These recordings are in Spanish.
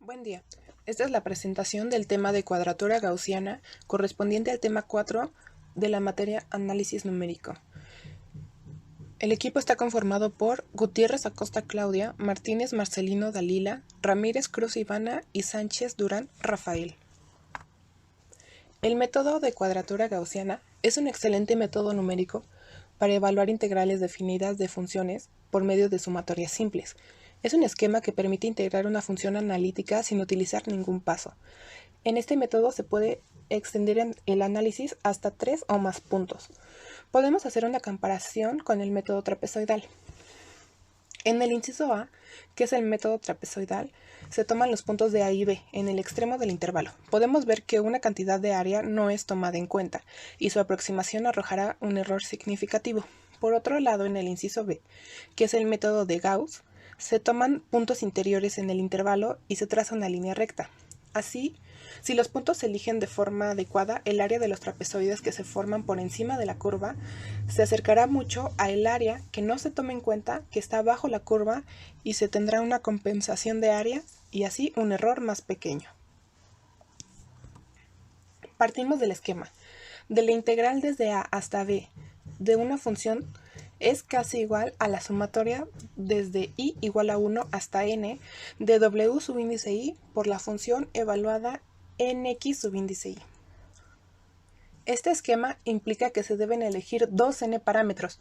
Buen día. Esta es la presentación del tema de cuadratura gaussiana correspondiente al tema 4 de la materia Análisis numérico. El equipo está conformado por Gutiérrez Acosta Claudia, Martínez Marcelino Dalila, Ramírez Cruz Ivana y Sánchez Durán Rafael. El método de cuadratura gaussiana es un excelente método numérico para evaluar integrales definidas de funciones por medio de sumatorias simples. Es un esquema que permite integrar una función analítica sin utilizar ningún paso. En este método se puede extender el análisis hasta 3 o más puntos. Podemos hacer una comparación con el método trapezoidal. En el inciso A, que es el método trapezoidal, se toman los puntos de A y B en el extremo del intervalo. Podemos ver que una cantidad de área no es tomada en cuenta y su aproximación arrojará un error significativo. Por otro lado, en el inciso B, que es el método de Gauss, se toman puntos interiores en el intervalo y se traza una línea recta. Así, si los puntos se eligen de forma adecuada, el área de los trapezoides que se forman por encima de la curva se acercará mucho al área que no se toma en cuenta, que está bajo la curva, y se tendrá una compensación de área y así un error más pequeño. Partimos del esquema. De la integral desde A hasta B de una función es casi igual a la sumatoria desde i igual a 1 hasta n de w subíndice i por la función evaluada en x subíndice i. Este esquema implica que se deben elegir 2n parámetros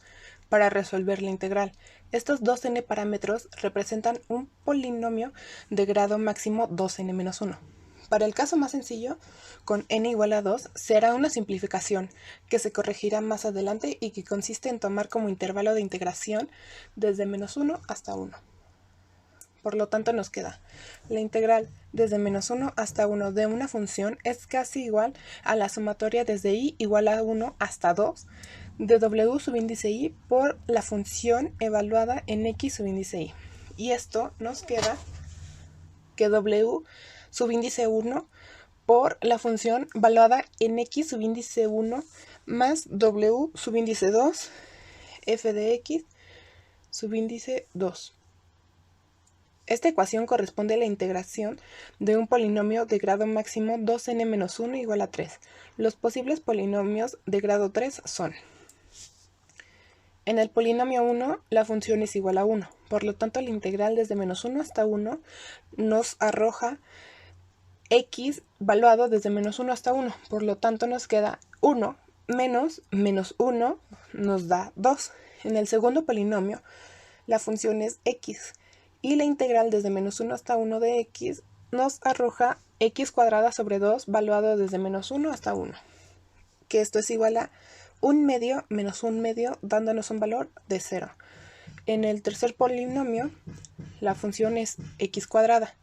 para resolver la integral. Estos 2n parámetros representan un polinomio de grado máximo 2n-1. Para el caso más sencillo, con n igual a 2, se hará una simplificación que se corregirá más adelante y que consiste en tomar como intervalo de integración desde -1 hasta 1. Por lo tanto nos queda la integral desde -1 hasta 1 de una función es casi igual a la sumatoria desde i igual a 1 hasta 2 de w subíndice i por la función evaluada en x subíndice i. Y esto nos queda que w subíndice 1 por la función evaluada en x subíndice 1 más w subíndice 2 f de x subíndice 2. Esta ecuación corresponde a la integración de un polinomio de grado máximo 2n-1 igual a 3. Los posibles polinomios de grado 3 son: en el polinomio 1, la función es igual a 1. Por lo tanto, la integral desde -1 hasta 1 nos arroja x valuado desde -1 hasta 1. Por lo tanto, nos queda 1 menos -1 nos da 2. En el segundo polinomio, la función es x. Y la integral desde -1 hasta 1 de x nos arroja x cuadrada sobre 2 valuado desde -1 hasta 1. Que esto es igual a 1 medio menos 1 medio dándonos un valor de 0. En el tercer polinomio la función es x cuadrada.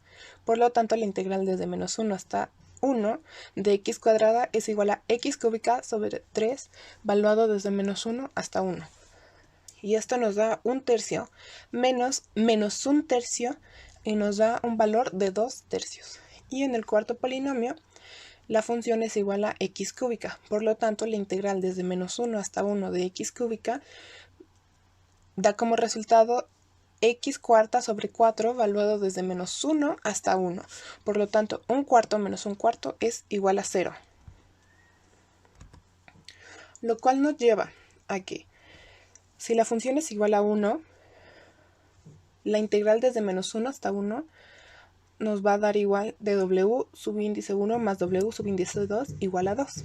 Por lo tanto la integral desde -1 hasta 1 de x cuadrada es igual a x cúbica sobre 3 valuado desde -1 hasta 1. Y esto nos da 1/3 menos -1/3 y nos da un valor de 2/3. Y en el cuarto polinomio, la función es igual a x cúbica. Por lo tanto, la integral desde -1 hasta 1 de x cúbica da como resultado x cuarta sobre 4 valuado desde -1 hasta 1. Por lo tanto, 1/4 menos 1/4 es igual a 0. Lo cual nos lleva a que si la función es igual a 1, la integral desde -1 hasta 1 nos va a dar igual de w subíndice 1 más w subíndice 2 igual a 2.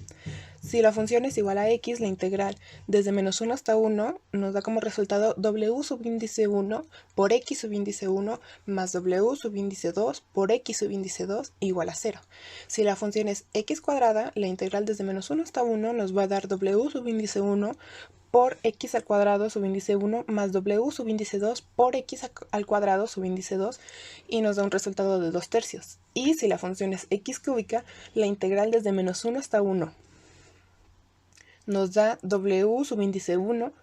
Si la función es igual a x, la integral desde -1 hasta 1 nos da como resultado w subíndice 1 por x subíndice 1 más w subíndice 2 por x subíndice 2 igual a 0. Si la función es x cuadrada, la integral desde -1 hasta 1 nos va a dar w subíndice 1 por x al cuadrado subíndice 1 más w subíndice 2 por x al cuadrado subíndice 2 y nos da un resultado de 2/3. Y si la función es x cúbica, la integral desde -1 hasta 1 nos da w subíndice 1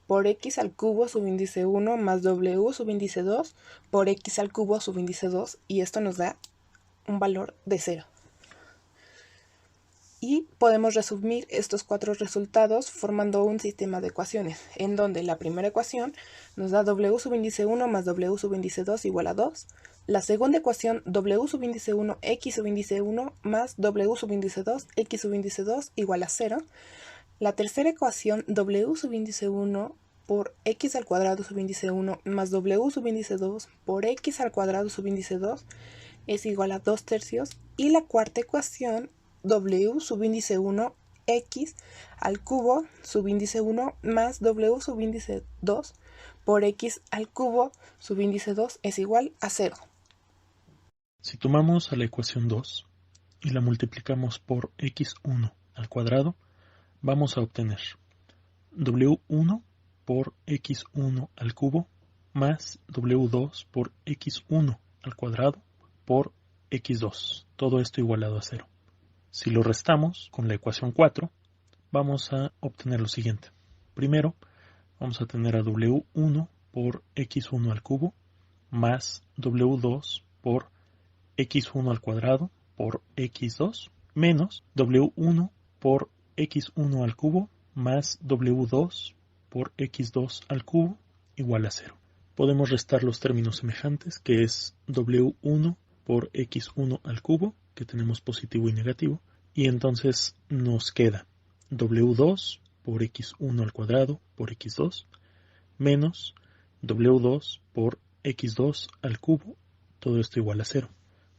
por x al cubo subíndice 1 más w subíndice 2 por x al cubo subíndice 2 y esto nos da un valor de 0. Y podemos resumir estos 4 resultados formando un sistema de ecuaciones, en donde la primera ecuación nos da w subíndice 1 más w subíndice 2 igual a 2. La segunda ecuación, w subíndice 1 x subíndice 1 más w subíndice 2 x subíndice 2 igual a 0. La tercera ecuación, w subíndice 1 por x al cuadrado subíndice 1 más w subíndice 2 por x al cuadrado subíndice 2 es igual a 2 tercios. Y la cuarta ecuación, w subíndice 1 x al cubo subíndice 1 más w subíndice 2 por x al cubo subíndice 2 es igual a 0. Si tomamos a la ecuación 2 y la multiplicamos por x1 al cuadrado, vamos a obtener w1 por x1 al cubo más w2 por x1 al cuadrado por x2, todo esto igualado a 0. Si lo restamos con la ecuación 4, vamos a obtener lo siguiente. Primero, vamos a tener a w1 por x1 al cubo más w2 por x1 al cuadrado por x2 menos w1 por x1 al cubo más w2 por x2 al cubo igual a 0. Podemos restar los términos semejantes, que es w1 por x1 al cubo, que tenemos positivo y negativo, y entonces nos queda w2 por x1 al cuadrado por x2 menos w2 por x2 al cubo, todo esto igual a 0.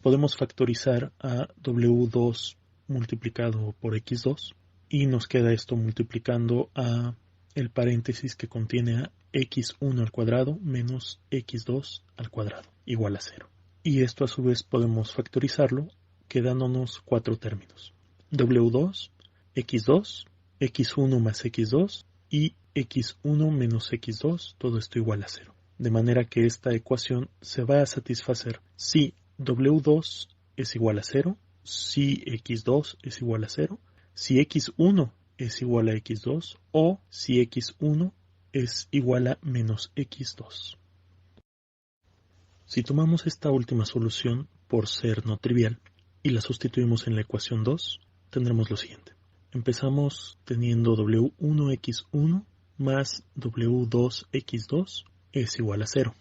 Podemos factorizar a w2 multiplicado por x2 y nos queda esto multiplicando a el paréntesis que contiene a x1 al cuadrado menos x2 al cuadrado igual a 0. Y esto a su vez podemos factorizarlo quedándonos 4 términos. w2, x2, x1 más x2 y x1 menos x2, todo esto igual a 0. De manera que esta ecuación se va a satisfacer si w2 es igual a 0, si x2 es igual a 0, si x1 es igual a x2 o si x1 es igual a menos x2. Si tomamos esta última solución por ser no trivial y la sustituimos en la ecuación 2, tendremos lo siguiente. Empezamos teniendo w1x1 más w2x2 es igual a 0.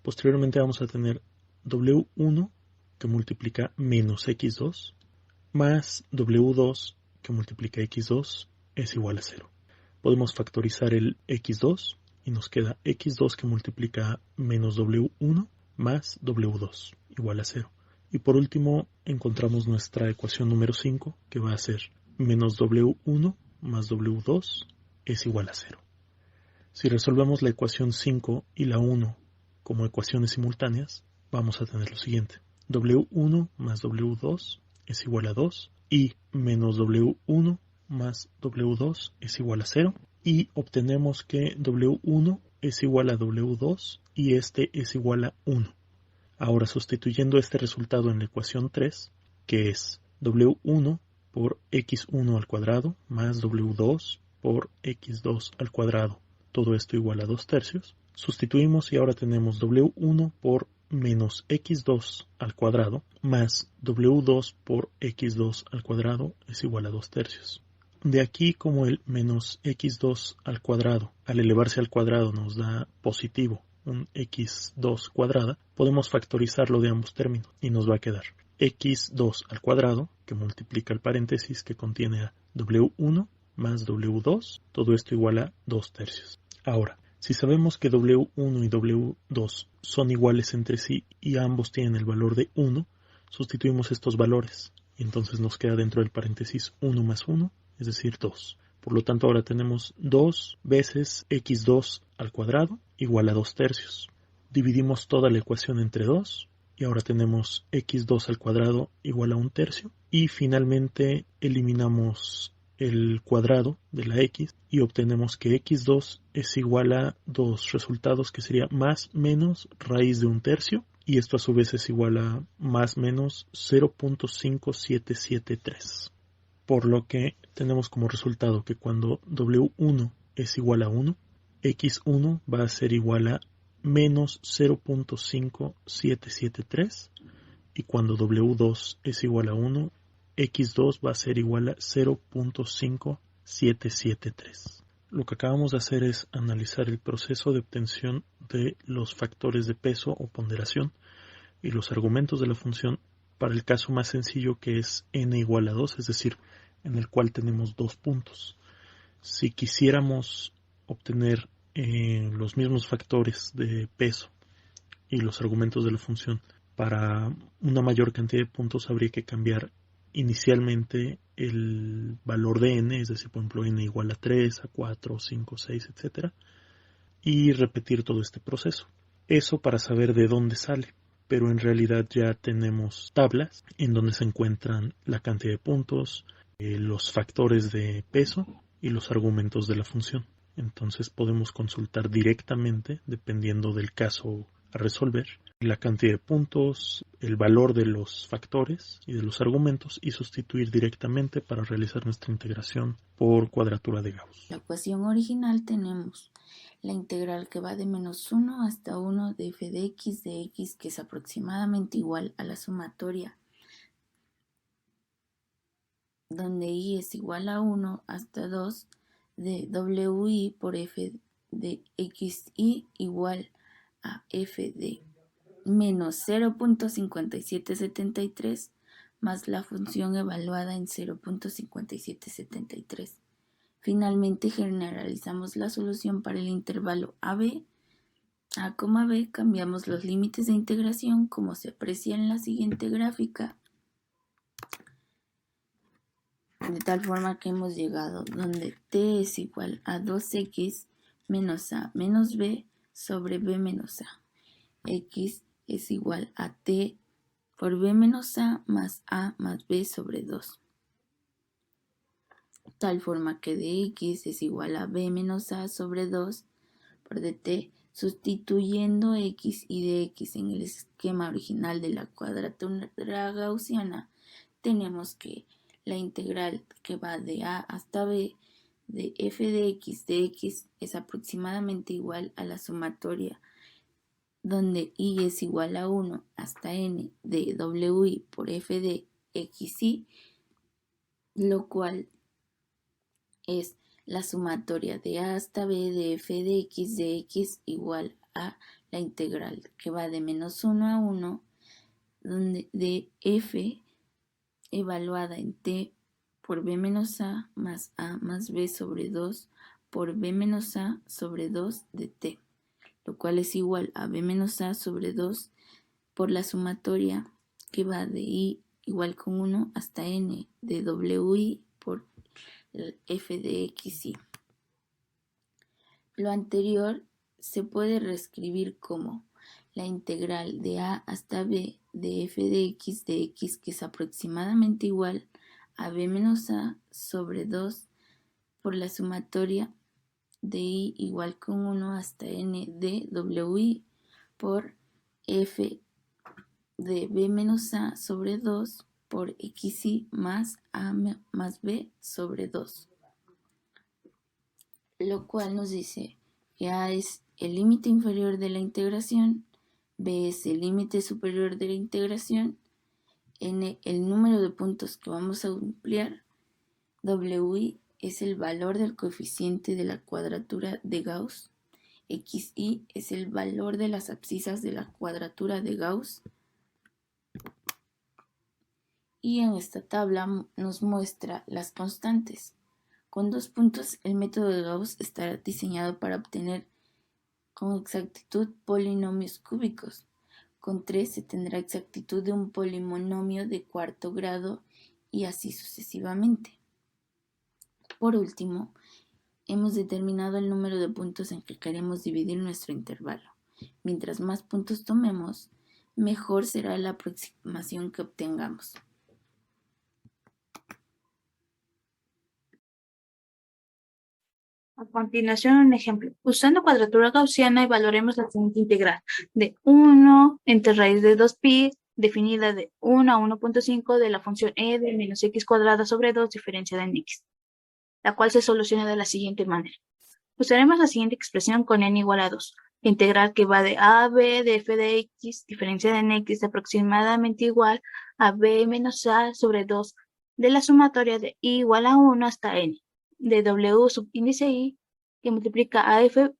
Posteriormente vamos a tener w1 que multiplica menos x2 más w2 que multiplica x2 es igual a 0. Podemos factorizar el x2 y nos queda x2 que multiplica menos w1 más w2 igual a 0. Y por último encontramos nuestra ecuación número 5, que va a ser menos w1 más w2 es igual a 0. Si resolvemos la ecuación 5 y la 1 como ecuaciones simultáneas, vamos a tener lo siguiente. w1 más w2 es igual a 2 y menos w1 más w2 es igual a 0. Y obtenemos que w1 es igual a w2 y este es igual a 1. Ahora sustituyendo este resultado en la ecuación 3, que es w1 por x1 al cuadrado más w2 por x2 al cuadrado, todo esto igual a 2 tercios, sustituimos y ahora tenemos w1 por menos x2 al cuadrado más w2 por x2 al cuadrado es igual a 2 tercios. De aquí, como el menos x2 al cuadrado al elevarse al cuadrado nos da positivo un x2 cuadrada, podemos factorizarlo de ambos términos y nos va a quedar x2 al cuadrado, que multiplica el paréntesis que contiene a w1 más w2, todo esto igual a 2 tercios. Ahora, si sabemos que w1 y w2 son iguales entre sí y ambos tienen el valor de 1, sustituimos estos valores y entonces nos queda dentro del paréntesis 1 más 1, es decir 2. Por lo tanto ahora tenemos 2 veces x2 al cuadrado igual a 2 tercios. Dividimos toda la ecuación entre 2 y ahora tenemos x2 al cuadrado igual a 1 tercio. Y finalmente eliminamos el cuadrado de la x y obtenemos que x2 es igual a dos resultados que sería más menos raíz de 1 tercio. Y esto a su vez es igual a más menos 0.5773. Por lo que tenemos como resultado que cuando w1 es igual a 1, x1 va a ser igual a menos 0.5773 y cuando w2 es igual a 1, x2 va a ser igual a 0.5773. Lo que acabamos de hacer es analizar el proceso de obtención de los factores de peso o ponderación y los argumentos de la función para el caso más sencillo, que es n igual a 2, es decir, en el cual tenemos 2 puntos. Si quisiéramos obtener los mismos factores de peso y los argumentos de la función para una mayor cantidad de puntos, habría que cambiar inicialmente el valor de n, es decir, por ejemplo, n igual a 3, a 4, 5, 6, etc. Y repetir todo este proceso. Eso para saber de dónde sale, pero en realidad ya tenemos tablas en donde se encuentran la cantidad de puntos, los factores de peso y los argumentos de la función. Entonces podemos consultar directamente, dependiendo del caso a resolver, la cantidad de puntos, el valor de los factores y de los argumentos, y sustituir directamente para realizar nuestra integración por cuadratura de Gauss. La ecuación original tenemos la integral que va de -1 hasta 1 de f de x, que es aproximadamente igual a la sumatoria, donde y es igual a 1 hasta 2 de wi por f de xi igual a f de menos 0.5773 más la función evaluada en 0.5773. Finalmente generalizamos la solución para el intervalo AB. A, B, cambiamos los límites de integración como se aprecia en la siguiente gráfica, de tal forma que hemos llegado donde t es igual a 2x menos a menos b sobre b menos a. X es igual a t por b menos a más b sobre 2. Tal forma que dx es igual a b menos a sobre 2 por dt, sustituyendo x y dx en el esquema original de la cuadratura gaussiana, tenemos que la integral que va de a hasta b de f de x es aproximadamente igual a la sumatoria, donde y es igual a 1 hasta n de wi por f de xi, lo cual es la sumatoria de a hasta b de f de x igual a la integral que va de -1 a 1, donde de f evaluada en t por b menos a más b sobre 2 por b menos a sobre 2 de t, lo cual es igual a b menos a sobre 2 por la sumatoria que va de i igual con 1 hasta n de wi por f de xi. Lo anterior se puede reescribir como la integral de a hasta b de f de x, que es aproximadamente igual a b menos a sobre 2 por la sumatoria de i igual con 1 hasta n de wi por f de b menos a sobre 2 por xi más a más b sobre 2. Lo cual nos dice que a es el límite inferior de la integración, b es el límite superior de la integración, n el número de puntos que vamos a ampliar, wi es el valor del coeficiente de la cuadratura de Gauss, xi es el valor de las abscisas de la cuadratura de Gauss, y en esta tabla nos muestra las constantes. Con 2 puntos, el método de Gauss estará diseñado para obtener con exactitud polinomios cúbicos. Con 3 se tendrá exactitud de un polinomio de cuarto grado y así sucesivamente. Por último, hemos determinado el número de puntos en que queremos dividir nuestro intervalo. Mientras más puntos tomemos, mejor será la aproximación que obtengamos. A continuación, un ejemplo. Usando cuadratura gaussiana, evaluaremos la siguiente integral de 1 entre raíz de 2pi, definida de 1 a 1.5 de la función e de menos x cuadrada sobre 2 diferenciada en x, la cual se soluciona de la siguiente manera. Usaremos la siguiente expresión con n igual a 2. La integral que va de a a b de f de x diferenciada en x aproximadamente igual a b menos a sobre 2 de la sumatoria de i igual a 1 hasta n, de w subíndice i, que multiplica a f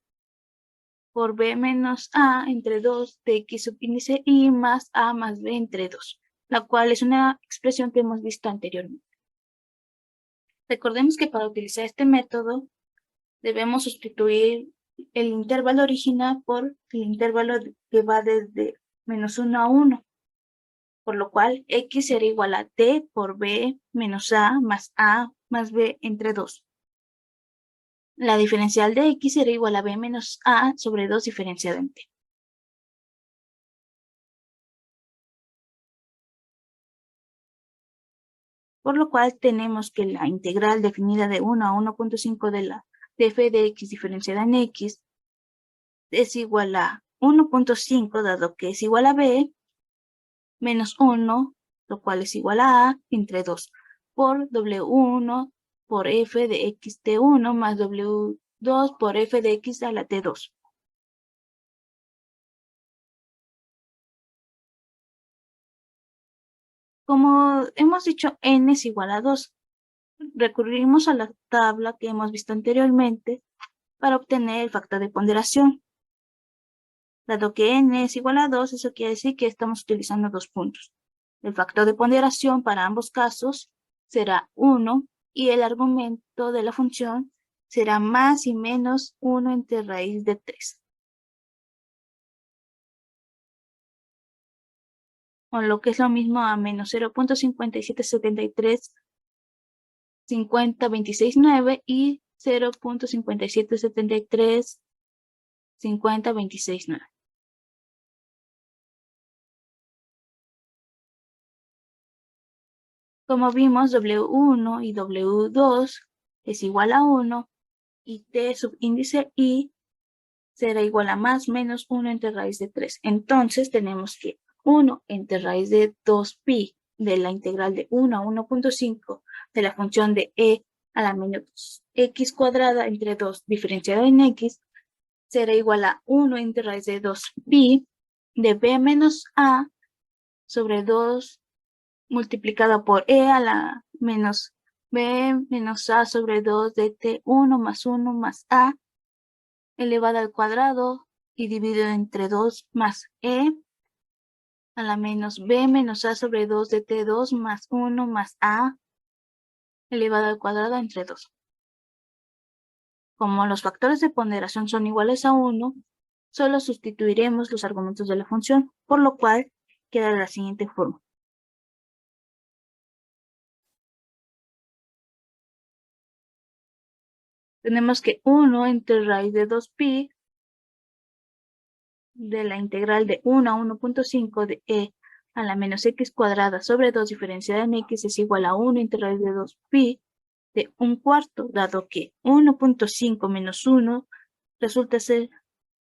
por b menos a entre 2 de x subíndice i más a más b entre 2, la cual es una expresión que hemos visto anteriormente. Recordemos que para utilizar este método debemos sustituir el intervalo original por el intervalo que va desde menos 1 a 1, por lo cual x será igual a t por b menos a más b entre 2. La diferencial de x será igual a b menos a sobre 2 diferenciado en t. Por lo cual tenemos que la integral definida de 1 a 1.5 de la de f de x diferenciada en x es igual a 1.5, dado que es igual a b, menos 1, lo cual es igual a entre 2, por w1 por f de x t1 más w2 por f de x a la t2. Como hemos dicho, n es igual a 2. Recurrimos a la tabla que hemos visto anteriormente para obtener el factor de ponderación. Dado que n es igual a 2, eso quiere decir que estamos utilizando 2 puntos. El factor de ponderación para ambos casos será 1 y el argumento de la función será más y menos 1 entre raíz de 3. O lo que es lo mismo a menos 0.5773 50.26.9 y 0.5773 50.26.9. Como vimos, W1 y W2 es igual a 1 y T subíndice I será igual a más menos 1 entre raíz de 3. Entonces tenemos que 1 entre raíz de 2pi de la integral de 1 a 1.5 de la función de e a la menos x cuadrada entre 2 diferenciado en x será igual a 1 entre raíz de 2pi de b menos a sobre 2 multiplicado por e a la menos b menos a sobre 2 de t1 más 1 más a elevado al cuadrado y dividido entre 2 más e a la menos b menos a sobre 2 de t2 más 1 más a elevado al cuadrado entre 2. Como los factores de ponderación son iguales a 1, solo sustituiremos los argumentos de la función, por lo cual queda de la siguiente forma. Tenemos que 1 entre raíz de 2pi de la integral de 1 a 1.5 de e a la menos x cuadrada sobre 2 diferenciada en x es igual a 1 entre raíz de 2pi de 1/4, dado que 1.5 menos 1 resulta ser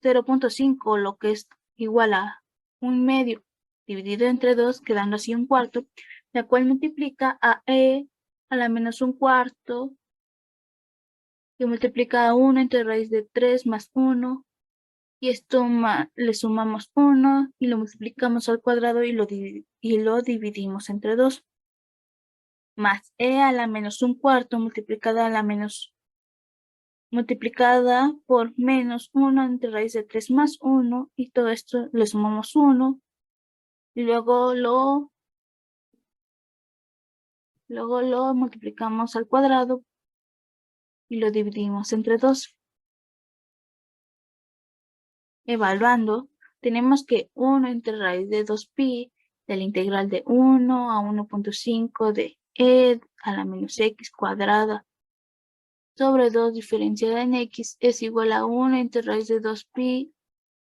0.5, lo que es igual a 1/2 dividido entre 2, quedando así 1/4, la cual multiplica a e a la menos 1/4, que multiplica a 1 entre raíz de 3 más 1, y esto le sumamos 1 y lo multiplicamos al cuadrado y lo dividimos entre 2, más e a la menos 1/4 multiplicada por menos 1 entre raíz de 3 más 1, y todo esto le sumamos 1, y luego lo multiplicamos al cuadrado y lo dividimos entre 2. Evaluando, tenemos que 1 entre raíz de 2pi de la integral de 1 a 1.5 de e a la menos x cuadrada sobre 2 diferenciada en x es igual a 1 entre raíz de 2pi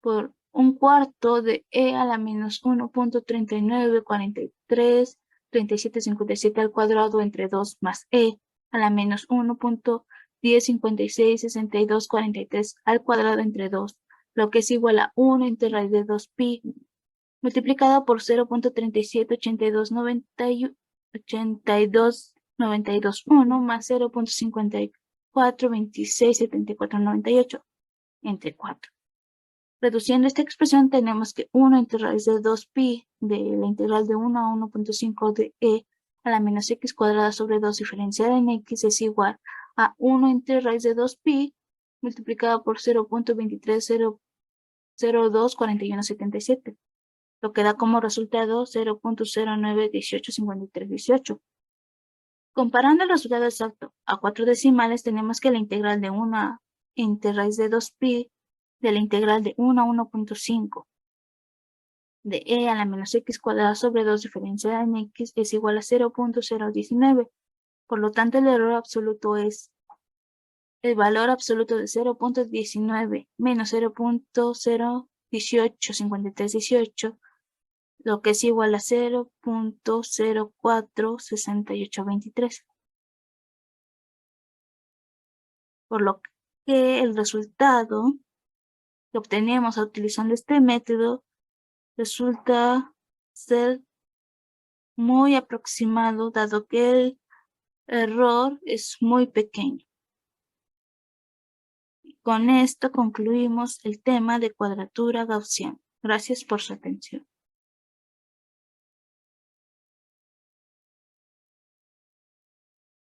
por 1/4 de e a la menos 1.39433757 al cuadrado entre 2 más e a la menos 1.10566243 al cuadrado entre 2, lo que es igual a 1 entre raíz de 2pi multiplicado por 0.37829281 más 0.54267498 entre 4. Reduciendo esta expresión tenemos que 1 entre raíz de 2pi de la integral de 1 a 1.5 de e a la menos x cuadrada sobre 2 diferenciada en x es igual a 1 entre raíz de 2pi multiplicado por 0.230024177, lo que da como resultado 0.09185318. Comparando el resultado exacto a 4 decimales, tenemos que la integral de 1 entre raíz de 2pi de la integral de 1 a 1.5 de e a la menos x cuadrada sobre 2 diferenciada en x es igual a 0.019. Por lo tanto, el error absoluto es el valor absoluto de 0.19 menos 0.0185318, lo que es igual a 0.046823. Por lo que el resultado que obtenemos utilizando este método resulta ser muy aproximado, dado que el error es muy pequeño. Con esto concluimos el tema de cuadratura gaussiana. Gracias por su atención.